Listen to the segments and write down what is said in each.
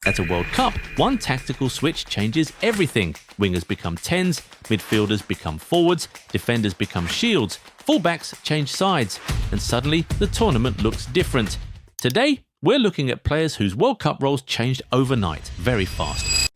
At a World Cup, one tactical switch changes everything. Wingers become 10s, midfielders become forwards, defenders become shields, fullbacks change sides, and suddenly the tournament looks different. Today, we're looking at players whose World Cup roles changed overnight, very fast.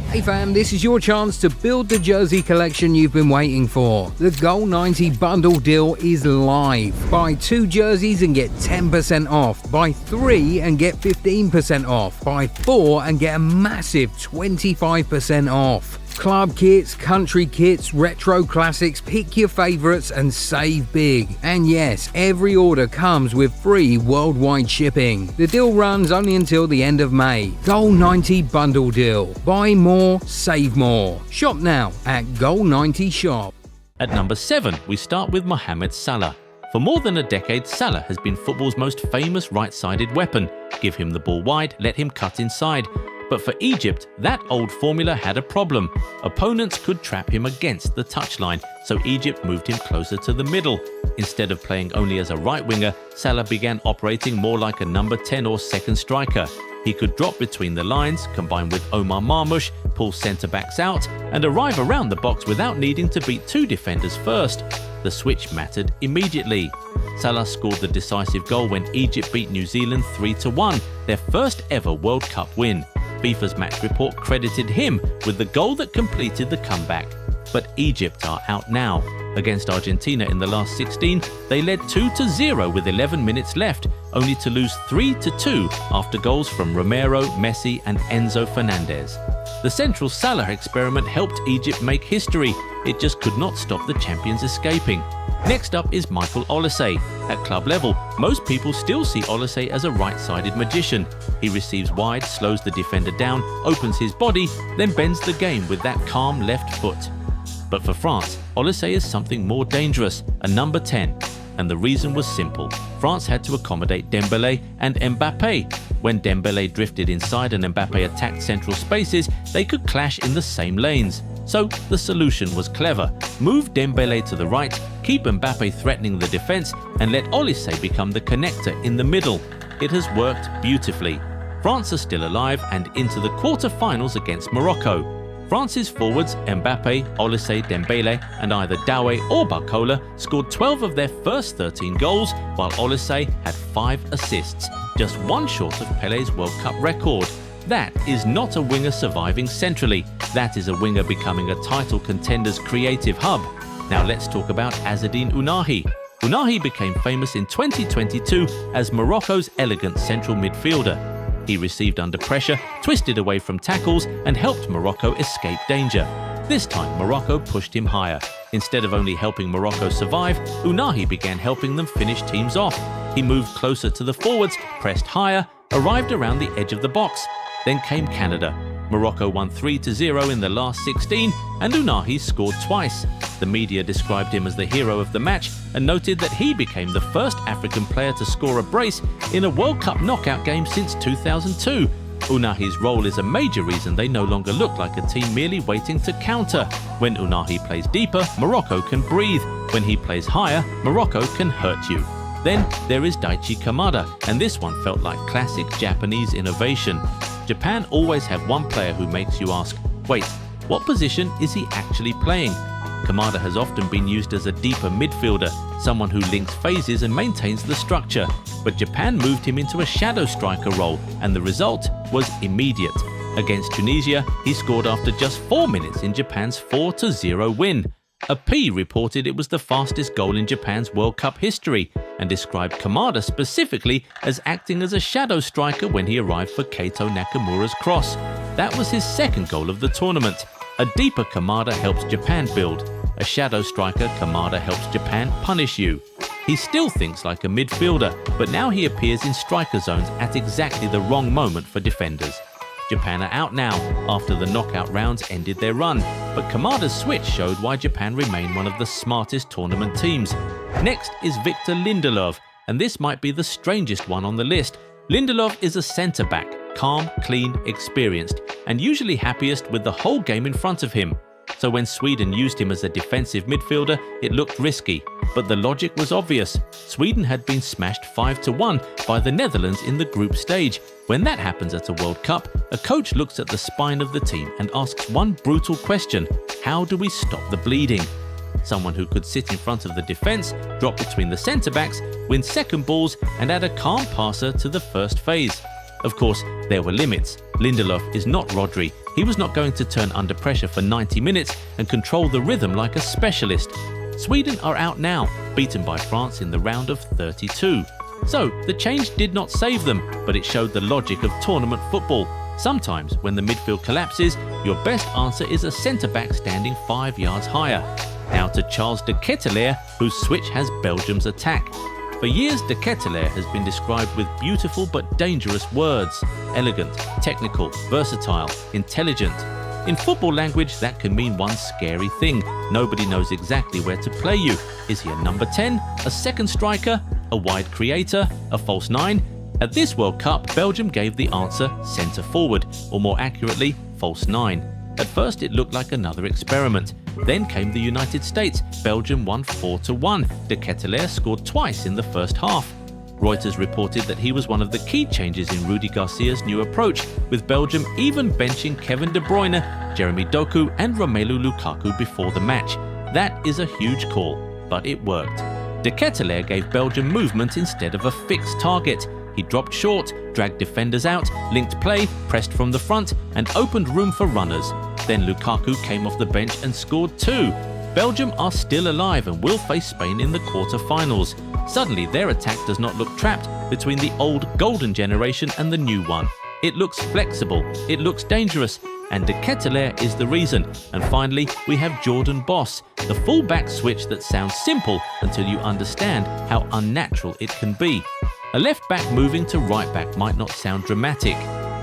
Hey fam, this is your chance to build the jersey collection you've been waiting for. The Goal 90 bundle deal is live. Buy 2 jerseys and get 10% off. Buy 3 and get 15% off. Buy 4 and get a massive 25% off. Club kits, country kits, retro classics, pick your favourites and save big. And yes, every order comes with free worldwide shipping. The deal runs only until the end of May. Goal 90 bundle deal. Buy more, save more. Shop now at Goal 90 Shop. At number 7, we start with Mohamed Salah. For more than a decade, Salah has been football's most famous right-sided weapon. Give him the ball wide, let him cut inside. But for Egypt, that old formula had a problem. Opponents could trap him against the touchline, so Egypt moved him closer to the middle. Instead of playing only as a right winger, Salah began operating more like a number 10 or second striker. He could drop between the lines, combine with Omar Marmoush, pull centre-backs out, and arrive around the box without needing to beat 2 defenders first. The switch mattered immediately. Salah scored the decisive goal when Egypt beat New Zealand 3-1, their first ever World Cup win. FIFA's match report credited him with the goal that completed the comeback. But Egypt are out now. Against Argentina in the last 16, they led 2-0 with 11 minutes left, only to lose 3-2 after goals from Romero, Messi and Enzo Fernandez. The central Salah experiment helped Egypt make history. It just could not stop the champions escaping. Next up is Michael Olise. At club level, most people still see Olise as a right-sided magician. He receives wide, slows the defender down, opens his body, then bends the game with that calm left foot. But for France, Olise is something more dangerous, a number 10. And the reason was simple. France had to accommodate Dembélé and Mbappé. When Dembélé drifted inside and Mbappé attacked central spaces, they could clash in the same lanes. So the solution was clever. Move Dembélé to the right, keep Mbappé threatening the defense, and let Olise become the connector in the middle. It has worked beautifully. France are still alive and into the quarter-finals against Morocco. France's forwards Mbappé, Olise, Dembélé and either Doué or Barcola scored 12 of their first 13 goals, while Olise had 5 assists, just one short of Pele's World Cup record. That is not a winger surviving centrally. That is a winger becoming a title contender's creative hub. Now let's talk about Azedine Ounahi. Ounahi became famous in 2022 as Morocco's elegant central midfielder. He received under pressure, twisted away from tackles and helped Morocco escape danger. This time Morocco pushed him higher. Instead of only helping Morocco survive, Ounahi began helping them finish teams off. He moved closer to the forwards, pressed higher, arrived around the edge of the box. Then came Canada. Morocco won 3-0 in the last 16 and Ounahi scored twice. The media described him as the hero of the match and noted that he became the first African player to score a brace in a World Cup knockout game since 2002. Ounahi's role is a major reason they no longer look like a team merely waiting to counter. When Ounahi plays deeper, Morocco can breathe. When he plays higher, Morocco can hurt you. Then there is Daichi Kamada, and this one felt like classic Japanese innovation. Japan always have one player who makes you ask, wait, what position is he actually playing? Kamada has often been used as a deeper midfielder, someone who links phases and maintains the structure. But Japan moved him into a shadow striker role, and the result was immediate. Against Tunisia, he scored after just 4 minutes in Japan's 4-0 win. A P reported it was the fastest goal in Japan's World Cup history and described Kamada specifically as acting as a shadow striker when he arrived for Keito Nakamura's cross. That was his second goal of the tournament. A deeper Kamada helps Japan build. A shadow striker, Kamada helps Japan punish you. He still thinks like a midfielder, but now he appears in striker zones at exactly the wrong moment for defenders. Japan are out now after the knockout rounds ended their run, but Kamada's switch showed why Japan remain one of the smartest tournament teams. Next is Victor Lindelof, and this might be the strangest one on the list. Lindelof is a centre-back, calm, clean, experienced, and usually happiest with the whole game in front of him. So when Sweden used him as a defensive midfielder, it looked risky. But the logic was obvious. Sweden had been smashed 5-1 by the Netherlands in the group stage. When that happens at a World Cup, a coach looks at the spine of the team and asks one brutal question: how do we stop the bleeding? Someone who could sit in front of the defence, drop between the centre-backs, win second balls and add a calm passer to the first phase. Of course, there were limits. Lindelof is not Rodri. He was not going to turn under pressure for 90 minutes and control the rhythm like a specialist. Sweden are out now, beaten by France in the round of 32. So, the change did not save them, but it showed the logic of tournament football. Sometimes, when the midfield collapses, your best answer is a centre-back standing 5 yards higher. Now to Charles de Ketelaere, whose switch has Belgium's attack. For years, de Ketelaere has been described with beautiful but dangerous words: elegant, technical, versatile, intelligent. In football language, that can mean one scary thing. Nobody knows exactly where to play you. Is he a number 10, a second striker, a wide creator, a false 9? At this World Cup, Belgium gave the answer centre forward, or more accurately, false 9. At first, it looked like another experiment. Then came the United States. Belgium won 4-1. De Ketelaere scored twice in the first half. Reuters reported that he was one of the key changes in Rudi Garcia's new approach, with Belgium even benching Kevin De Bruyne, Jeremy Doku and Romelu Lukaku before the match. That is a huge call, but it worked. De Ketelaere gave Belgium movement instead of a fixed target. He dropped short, dragged defenders out, linked play, pressed from the front and opened room for runners. Then Lukaku came off the bench and scored 2. Belgium are still alive and will face Spain in the quarter-finals. Suddenly, their attack does not look trapped between the old golden generation and the new one. It looks flexible, it looks dangerous, and De Ketelaere is the reason. And finally, we have Jordan Boss, the full-back switch that sounds simple until you understand how unnatural it can be. A left-back moving to right-back might not sound dramatic,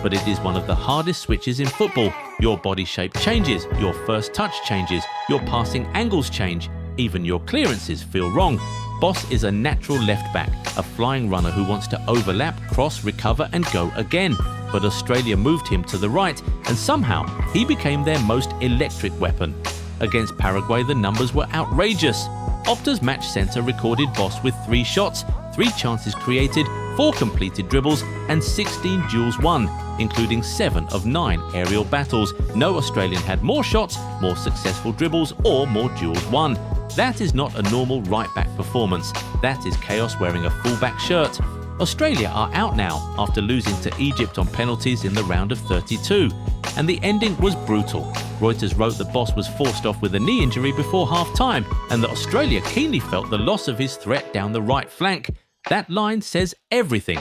but it is one of the hardest switches in football. Your body shape changes, your first touch changes, your passing angles change, even your clearances feel wrong. Boss is a natural left-back, a flying runner who wants to overlap, cross, recover and go again. But Australia moved him to the right and somehow he became their most electric weapon. Against Paraguay, the numbers were outrageous. Opta's match centre recorded Boss with 3 shots, 3 chances created, 4 completed dribbles and 16 duels won, including 7 of 9 aerial battles. No Australian had more shots, more successful dribbles or more duels won. That is not a normal right-back performance. That is chaos wearing a full-back shirt. Australia are out now after losing to Egypt on penalties in the round of 32. And the ending was brutal. Reuters wrote that Boss was forced off with a knee injury before half-time and that Australia keenly felt the loss of his threat down the right flank. That line says everything.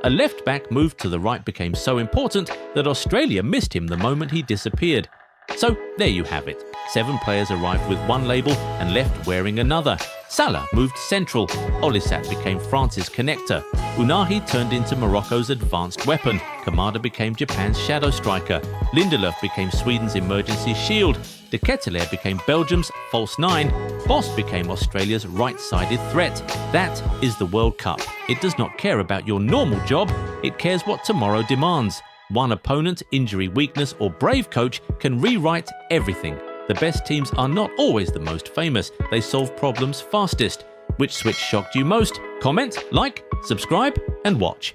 A left-back move to the right became so important that Australia missed him the moment he disappeared. So there you have it. 7 players arrived with one label and left wearing another. Salah moved central. Olise became France's connector. Ounahi turned into Morocco's advanced weapon. Kamada became Japan's shadow striker. Lindelof became Sweden's emergency shield. De Ketelaere became Belgium's false 9. Boss became Australia's right-sided threat. That is the World Cup. It does not care about your normal job. It cares what tomorrow demands. One opponent, injury, weakness or brave coach can rewrite everything. The best teams are not always the most famous. They solve problems fastest. Which switch shocked you most? Comment, like, subscribe and watch.